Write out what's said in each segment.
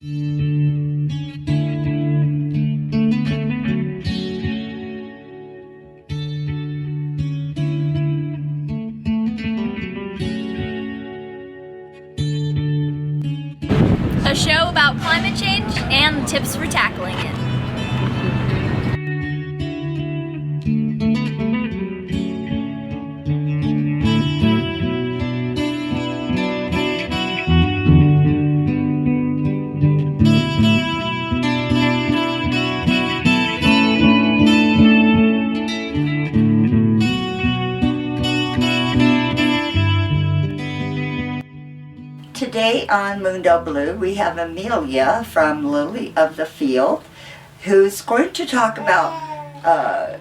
A show about climate change and tips for tackling it. Today on Mundo Blue, we have Amelia from Lily of the Field, who's going to talk about, her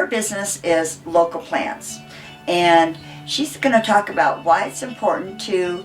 business is local plants, and she's going to talk about why it's important to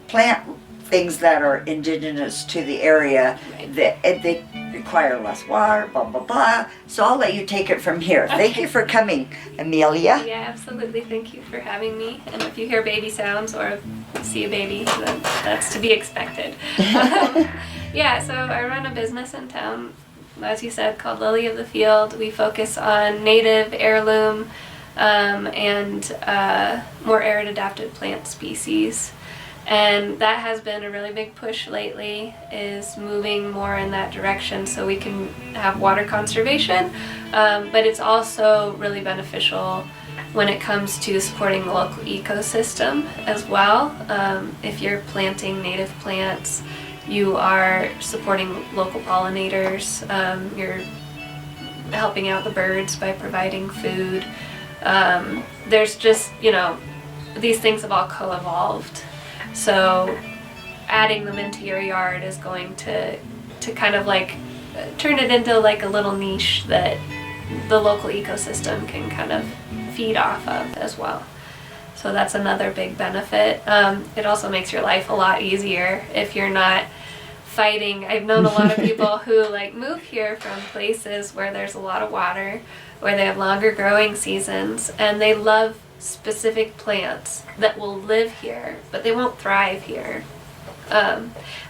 plant things that are indigenous to the area, that they require less water, blah, blah, blah. So I'll let you take it from here. Okay. Thank you for coming, Amelia. Yeah, absolutely. Thank you for having me. And if you hear baby sounds or see a baby, then that's to be expected. Yeah, so I run a business in town, as you said, called Lily of the Field. We focus on native, heirloom, and more arid-adapted plant species. And that has been a really big push lately, is moving more in that direction so we can have water conservation, but it's also really beneficial when it comes to supporting the local ecosystem as well. If you're planting native plants, you are supporting local pollinators, you're helping out the birds by providing food. There's just, these things have all co-evolved. So adding them into your yard is going to kind of like turn it into like a little niche that the local ecosystem can kind of feed off of as well. So that's another big benefit. It also makes your life a lot easier if you're not fighting. I've known a lot of people who like move here from places where there's a lot of water, where they have longer growing seasons, and they love specific plants that will live here, but they won't thrive here. I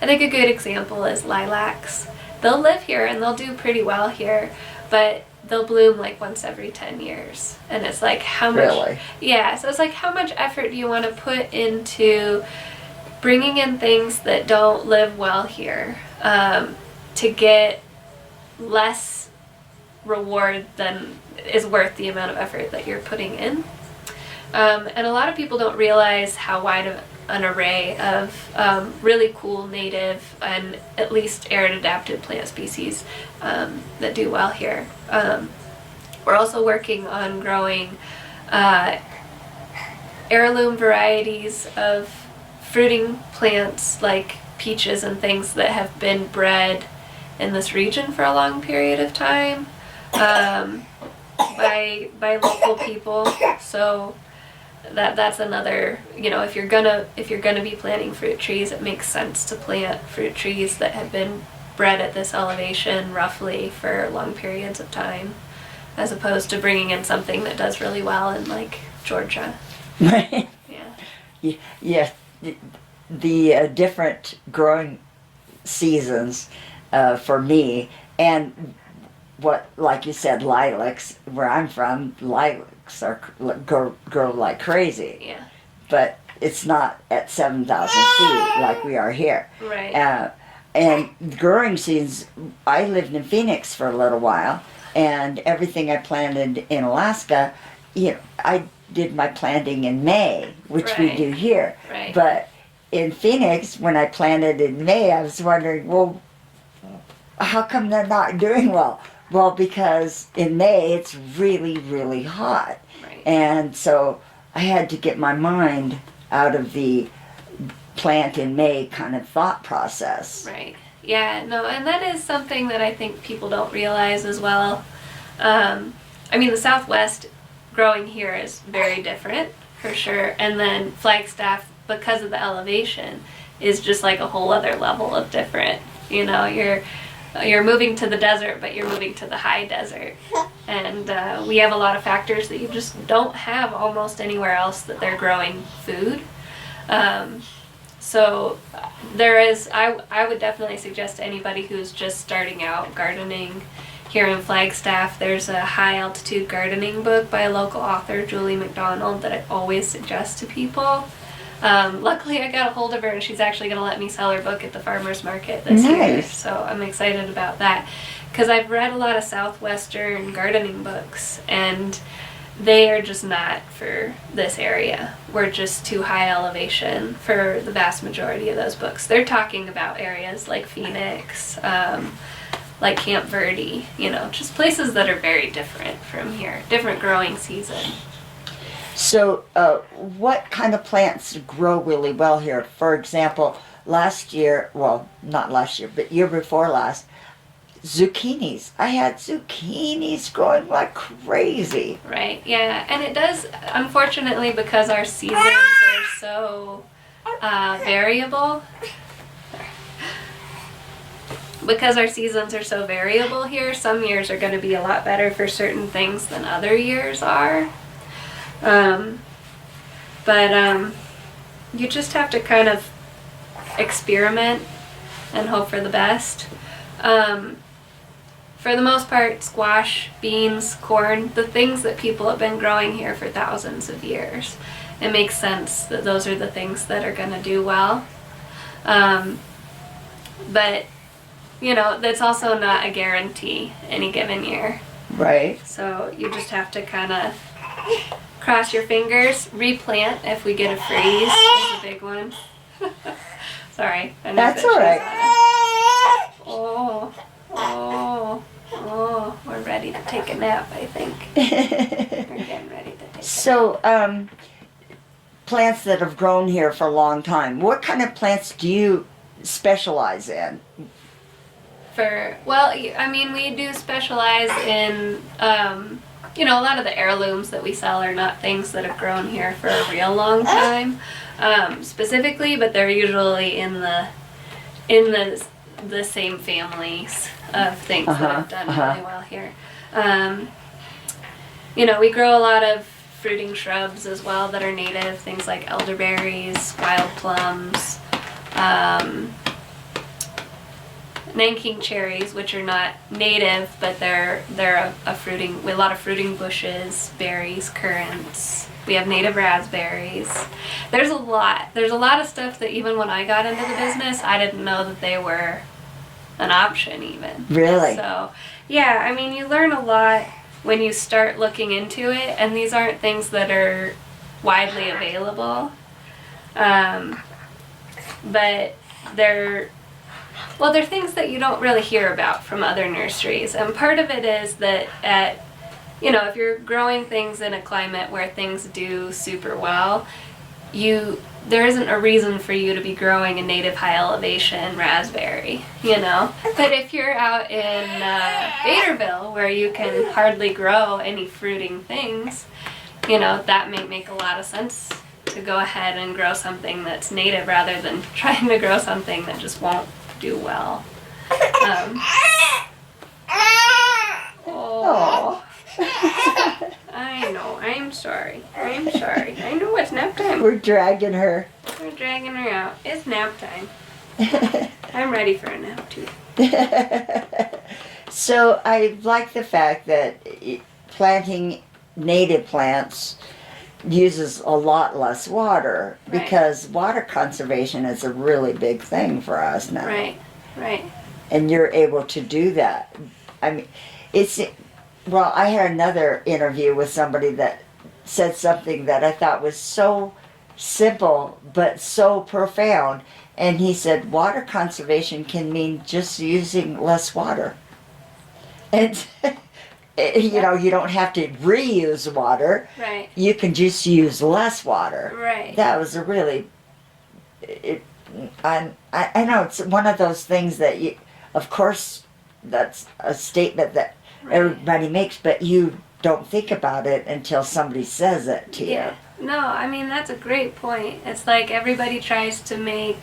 think a good example is lilacs. They'll live here and they'll do pretty well here, but they'll bloom like once every 10 years. And it's like, how much? Really? Yeah, so it's like, how much effort do you want to put into bringing in things that don't live well here to get less reward than is worth the amount of effort that you're putting in? And a lot of people don't realize how wide of an array of really cool native and at least arid-adapted plant species that do well here. We're also working on growing heirloom varieties of fruiting plants like peaches and things that have been bred in this region for a long period of time by local people. So that's another, if you're gonna be planting fruit trees, it makes sense to plant fruit trees that have been bred at this elevation roughly for long periods of time, as opposed to bringing in something that does really well in like Georgia. Right. Yeah. Yeah. The different growing seasons for me, and what, like you said, lilacs, where I'm from, lilacs grow like crazy. Yeah. But it's not at 7,000 feet like we are here. Right. And growing seasons, I lived in Phoenix for a little while, and everything I planted in Alaska, I did my planting in May, which we do here. Right. But in Phoenix, when I planted in May, I was wondering, well, how come they're not doing well? Well, because in May it's really, really hot. Right. And so I had to get my mind out of the plant in May kind of thought process. Right. Yeah, no, and that is something that I think people don't realize as well. The Southwest growing here is very different, for sure. And then Flagstaff, because of the elevation, is just like a whole other level of different. You're moving to the desert, but you're moving to the high desert. And we have a lot of factors that you just don't have almost anywhere else that they're growing food. So there is, I would definitely suggest to anybody who's just starting out gardening here in Flagstaff, there's a high altitude gardening book by a local author, Julie McDonald, that I always suggest to people. Luckily I got a hold of her and she's actually going to let me sell her book at the farmer's market this year. So I'm excited about that. Because I've read a lot of Southwestern gardening books and they are just not for this area. We're just too high elevation for the vast majority of those books. They're talking about areas like Phoenix, like Camp Verde, you know, just places that are very different from here, different growing season. So, what kind of plants grow really well here? For example, last year, well, not last year, but year before last, zucchinis. I had zucchinis growing like crazy. Right, yeah, and it does, unfortunately, because our seasons are so variable. Because our seasons are so variable here, some years are going to be a lot better for certain things than other years are. But you just have to kind of experiment and hope for the best. For the most part, squash, beans, corn, the things that people have been growing here for thousands of years. It makes sense that those are the things that are going to do well. But, you know, that's also not a guarantee any given year. Right. So you just have to kind of cross your fingers, replant if we get a freeze is a big one. Sorry. I know That's all right. Oh, we're ready to take a nap, I think. We're getting ready to take a nap. So, plants that have grown here for a long time, what kind of plants do you specialize in? Well, I mean, we do specialize in, you know, a lot of the heirlooms that we sell are not things that have grown here for a real long time, specifically, but they're usually in the same families of things that have done really well here. You know, we grow a lot of fruiting shrubs as well that are native, things like elderberries, wild plums, Nanking cherries, which are not native, but they're a lot of fruiting bushes, berries, currants. We have native raspberries. There's a lot of stuff that even when I got into the business, I didn't know that they were an option even. Really? So, yeah, I mean, you learn a lot when you start looking into it, and these aren't things that are widely available. But they're things that you don't really hear about from other nurseries. And part of it is that if you're growing things in a climate where things do super well, there isn't a reason for you to be growing a native high elevation raspberry, you know. But if you're out in Baderville where you can hardly grow any fruiting things, you know, that may make a lot of sense to go ahead and grow something that's native rather than trying to grow something that just won't do well. I know. I'm sorry. I know it's nap time. We're dragging her. We're dragging her out. It's nap time. I'm ready for a nap too. So I like the fact that planting native plants uses a lot less water, because water conservation is a really big thing for us now. Right. And you're able to do that. I mean, I had another interview with somebody that said something that I thought was so simple but so profound. And he said water conservation can mean just using less water. And you know, you don't have to reuse water. Right. You can just use less water. Right. That was a really, I know it's one of those things that of course, that's a statement that everybody makes, but you don't think about it until somebody says it to you. No, I mean, that's a great point. It's like everybody tries to make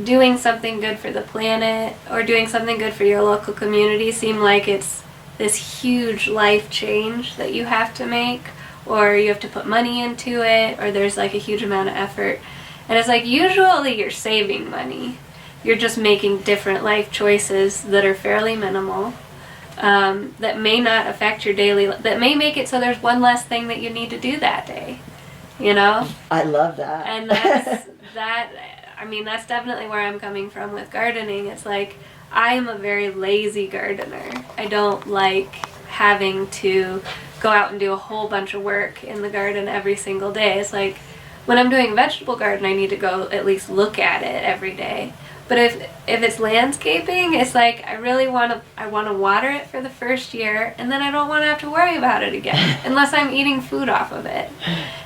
doing something good for the planet or doing something good for your local community seem like it's this huge life change that you have to make, or you have to put money into it, or there's like a huge amount of effort. And it's like, usually you're saving money. You're just making different life choices that are fairly minimal, that may not affect your daily, that may make it so there's one less thing that you need to do that day, you know? I love that. And that's definitely where I'm coming from with gardening. It's like, I'm a very lazy gardener. I don't like having to go out and do a whole bunch of work in the garden every single day. It's like, when I'm doing a vegetable garden, I need to go at least look at it every day. But if it's landscaping, it's like, I want to water it for the first year, and then I don't want to have to worry about it again unless I'm eating food off of it.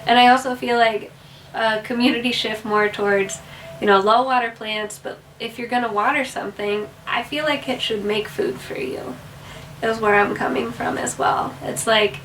And I also feel like a community shift more towards, low water plants, but if you're going to water something, I feel like it should make food for you, is where I'm coming from as well. It's like,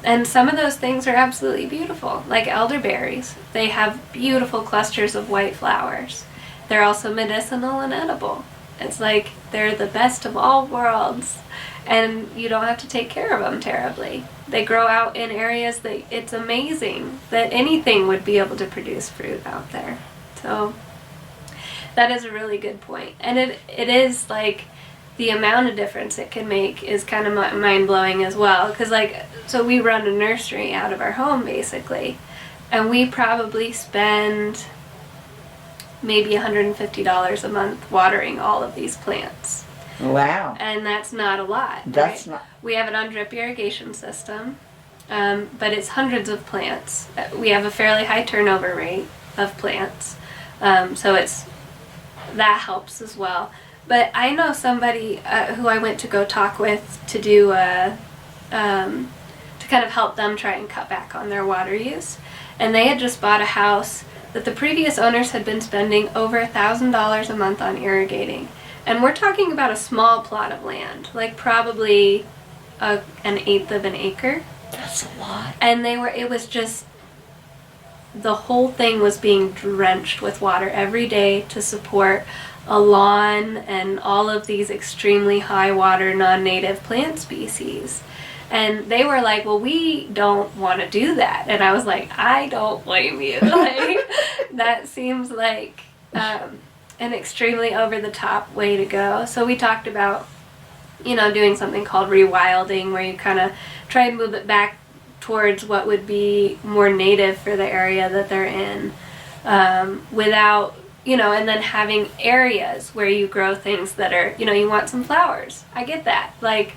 and some of those things are absolutely beautiful, like elderberries. They have beautiful clusters of white flowers. They're also medicinal and edible. It's like, they're the best of all worlds, and you don't have to take care of them terribly. They grow out in areas that it's amazing that anything would be able to produce fruit out there. So that is a really good point. And it is like, the amount of difference it can make is kind of mind-blowing as well. Because so we run a nursery out of our home basically, and we probably spend maybe $150 a month watering all of these plants. Wow. And that's not a lot. That's right? not. We have an on-drip irrigation system, but it's hundreds of plants. We have a fairly high turnover rate of plants, so that helps as well. But I know somebody who I went to go talk with to do to kind of help them try and cut back on their water use, and they had just bought a house that the previous owners had been spending over $1,000 a month on irrigating. And we're talking about a small plot of land, like probably an eighth of an acre. That's a lot. And it was just, the whole thing was being drenched with water every day to support a lawn and all of these extremely high water non-native plant species. And they were like, well, we don't want to do that. And I was like, I don't blame you. Like, that seems like an extremely over-the-top way to go. So we talked about, doing something called rewilding, where you kind of try and move it back towards what would be more native for the area that they're in, without, and then having areas where you grow things that are, you want some flowers. I get that. Like,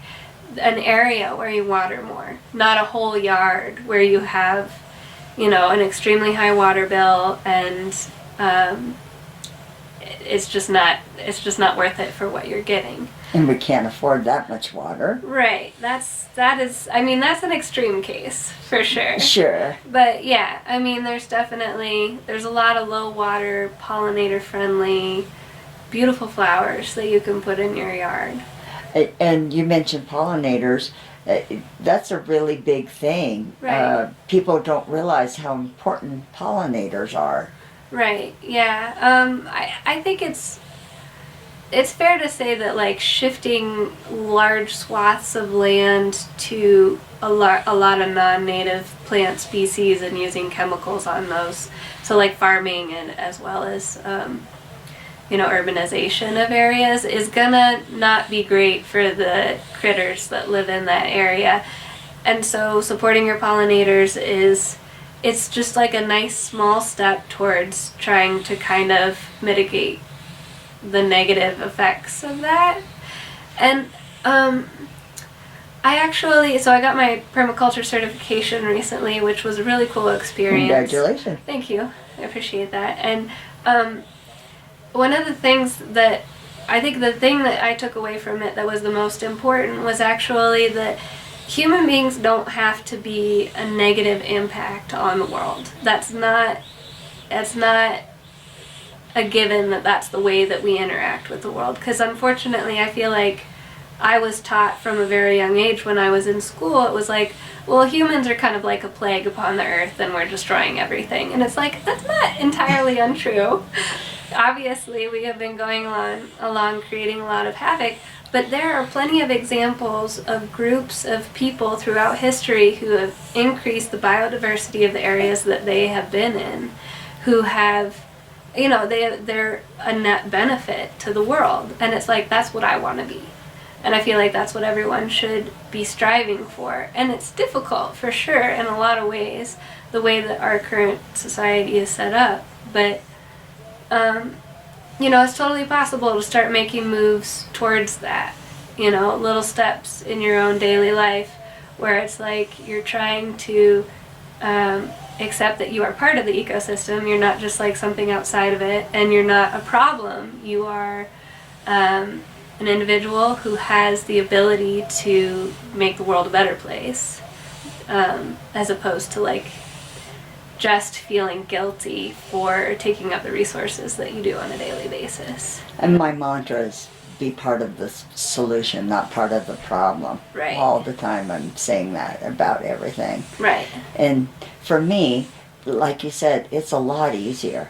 an area where you water more, not a whole yard where you have, an extremely high water bill, and it's just not worth it for what you're getting. And we can't afford that much water. Right. That's an extreme case for sure. Sure. But yeah, there's a lot of low water, pollinator friendly, beautiful flowers that you can put in your yard. And you mentioned pollinators. That's a really big thing. Right. People don't realize how important pollinators are. Right. Yeah. I think it's fair to say that, like, shifting large swaths of land to a lot of non-native plant species and using chemicals on those, so like farming and as well as urbanization of areas, is gonna not be great for the critters that live in that area. And so supporting your pollinators it's just like a nice small step towards trying to kind of mitigate the negative effects of that. And I got my permaculture certification recently, which was a really cool experience. Congratulations. Thank you. I appreciate that. And one of the things that I think the thing that I took away from it that was the most important was actually that human beings don't have to be a negative impact on the world. That's not a given that that's the way that we interact with the world. Because unfortunately, I feel like I was taught from a very young age when I was in school, it was like, well, humans are kind of like a plague upon the earth and we're destroying everything. And it's like, that's not entirely untrue. Obviously, we have been going along creating a lot of havoc, but there are plenty of examples of groups of people throughout history who have increased the biodiversity of the areas that they have been in, who have, you know, they're a net benefit to the world. And it's like, that's what I want to be. And I feel like that's what everyone should be striving for. And it's difficult, for sure, in a lot of ways, the way that our current society is set up. But, you know, it's totally possible to start making moves towards that. You know, little steps in your own daily life where it's like you're trying to accept that you are part of the ecosystem. You're not just like something outside of it, and you're not a problem. You are an individual who has the ability to make the world a better place, as opposed to like just feeling guilty for taking up the resources that you do on a daily basis. And my mantra is be part of the solution, not part of the problem. Right. All the time I'm saying that about everything. Right. And for me, like you said, it's a lot easier.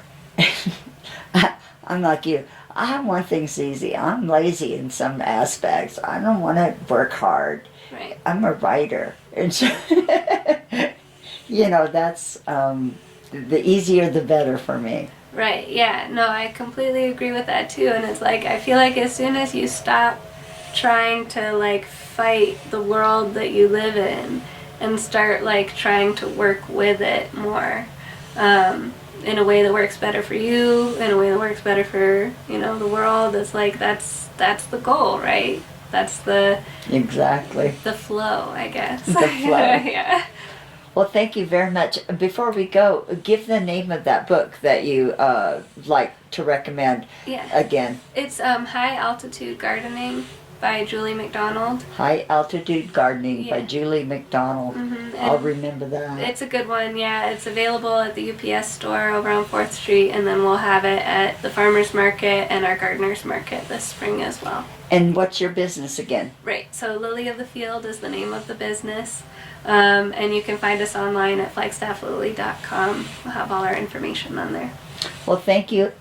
I'm like you. I want things easy. I'm lazy in some aspects. I don't want to work hard. Right. I'm a writer. And so, you know, that's the easier the better for me. Right, yeah. No, I completely agree with that too. And it's like, I feel like as soon as you stop trying to like fight the world that you live in and start like trying to work with it more, in a way that works better for you, in a way that works better for, you know, the world, it's like that's the goal, right? That's Exactly. the flow, I guess. The flow. Yeah. Well, thank you very much. Before we go, give the name of that book that you like to recommend Yeah. again. It's High Altitude Gardening by Julie McDonald. High Altitude Gardening by Yeah. Julie McDonald. Mhm, I'll and remember that. It's a good one, yeah. It's available at the UPS store over on 4th Street, and then we'll have it at the Farmers Market and our Gardeners Market this spring as well. And what's your business again? Right, so Lily of the Field is the name of the business, and you can find us online at flagstafflily.com. We'll have all our information on there. Well, thank you,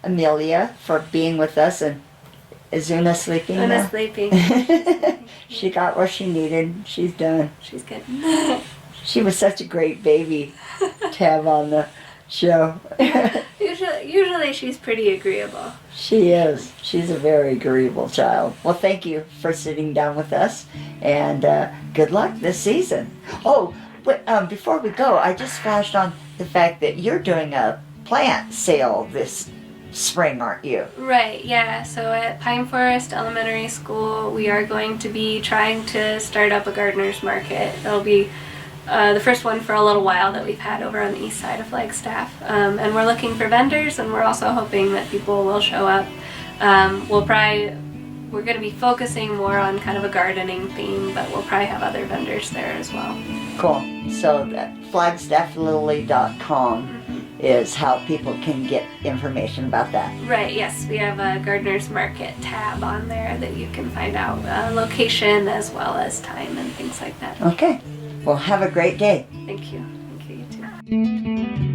Amelia, for being with us. And is Una sleeping now? Una's sleeping. She got what she needed. She's done. She's good. She was such a great baby to have on the show. Usually she's pretty agreeable. She is. She's a very agreeable child. Well, thank you for sitting down with us, and good luck this season. Oh, wait, before we go, I just flashed on the fact that you're doing a plant sale this spring, aren't you? Right, yeah. So at Pine Forest Elementary School, we are going to be trying to start up a gardener's market. It'll be the first one for a little while that we've had over on the east side of Flagstaff. And we're looking for vendors, and we're also hoping that people will show up. We're going to be focusing more on kind of a gardening theme, but we'll probably have other vendors there as well. Cool. So that flagstafflily.com is how people can get information about that. Right, yes. We have a gardener's market tab on there that you can find out location as well as time and things like that. Okay. Well, have a great day. Thank you. Thank you, you too.